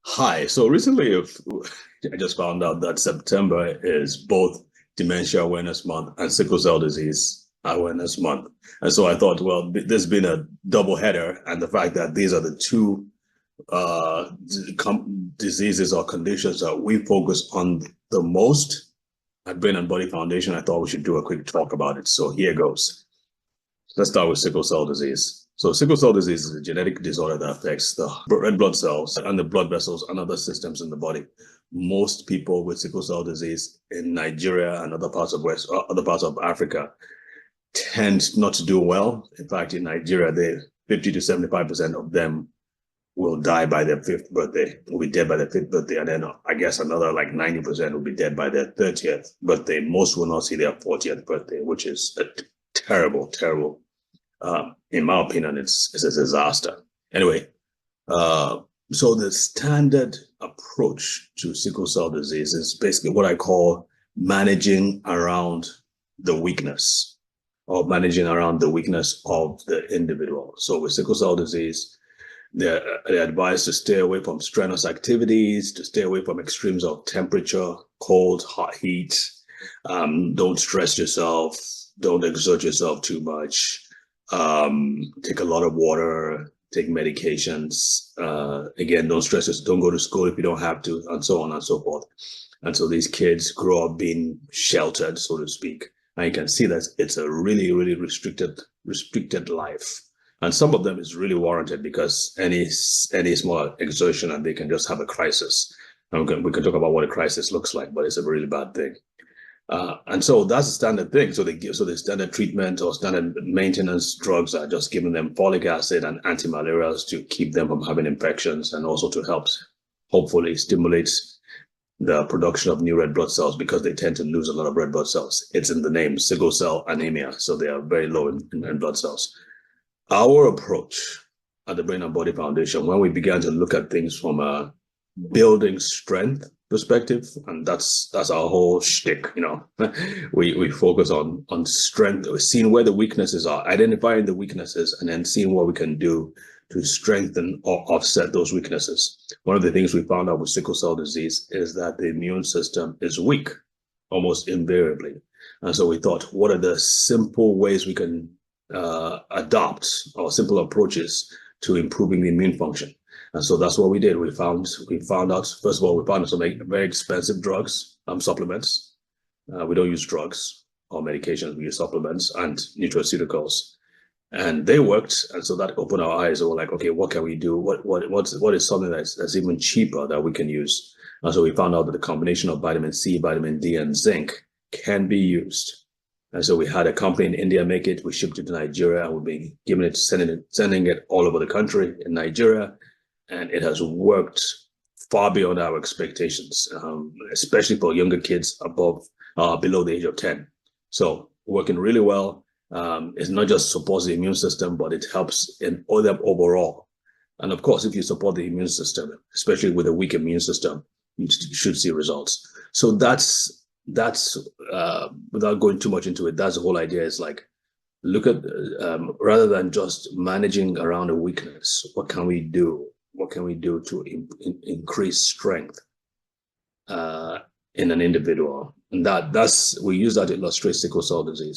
Hi. So recently, I just found out that September is both Dementia Awareness Month and Sickle Cell Disease Awareness Month. And so I thought, well, this being a double header, and the fact that these are the two diseases or conditions that we focus on the most at Brain and Body Foundation, I thought we should do a quick talk about it. So here goes. Let's start with sickle cell disease. So sickle cell disease is a genetic disorder that affects the red blood cells and the blood vessels and other systems in the body. Most people with sickle cell disease in Nigeria and other parts of Africa tend not to do well. In fact, in Nigeria, 50 to 75% of them will die by their fifth birthday, will be dead by their fifth birthday. And then I guess another like 90% will be dead by their 30th birthday. Most will not see their 40th birthday, which is a terrible, terrible. In my opinion, it's a disaster. Anyway, so the standard approach to sickle cell disease is basically what I call managing around the weakness or managing around the weakness of the individual. So with sickle cell disease, they're advised to stay away from strenuous activities, to stay away from extremes of temperature, cold, hot heat. Don't stress yourself. Don't exert yourself too much. Take a lot of water, take medications. Again, don't stress yourself. Don't go to school if you don't have to, and so on and so forth. And so these kids grow up being sheltered, so to speak. And you can see that it's a really, really restricted life. And some of them is really warranted because any small exertion and they can just have a crisis. And we can talk about what a crisis looks like, but it's a really bad thing. And so that's the standard thing. So the standard treatment or standard maintenance drugs are just giving them folic acid and antimalarials to keep them from having infections and also to help hopefully stimulate the production of new red blood cells because they tend to lose a lot of red blood cells. It's in the name, sickle cell anemia. So they are very low in red blood cells. Our approach at the Brain and Body Foundation, when we began to look at things from a building strength perspective, and that's our whole shtick, we focus on strength, seeing where the weaknesses are, identifying the weaknesses, and then seeing what we can do to strengthen or offset those weaknesses. One of the things we found out with sickle cell disease is that the immune system is weak, almost invariably. And so we thought, what are the simple ways we can adopt or simple approaches to improving the immune function? And so that's what we did. We found out, first of all, we found some very expensive drugs, supplements. We don't use drugs or medications, we use supplements and nutraceuticals. And they worked. And so that opened our eyes. And we're like, okay, what can we do? What is something that's even cheaper that we can use? And so we found out that the combination of vitamin C, vitamin D, and zinc can be used. And so we had a company in India make it. We shipped it to Nigeria, and we've been sending it all over the country in Nigeria. And it has worked far beyond our expectations, especially for younger kids below the age of 10. So working really well. It's not just supports the immune system, but it helps in all them overall. And of course, if you support the immune system, especially with a weak immune system, you should see results. So that's without going too much into it, that's the whole idea. Is like, look at rather than just managing around a weakness, what can we do? What can we do to increase strength in an individual? And we use that to illustrate sickle cell disease.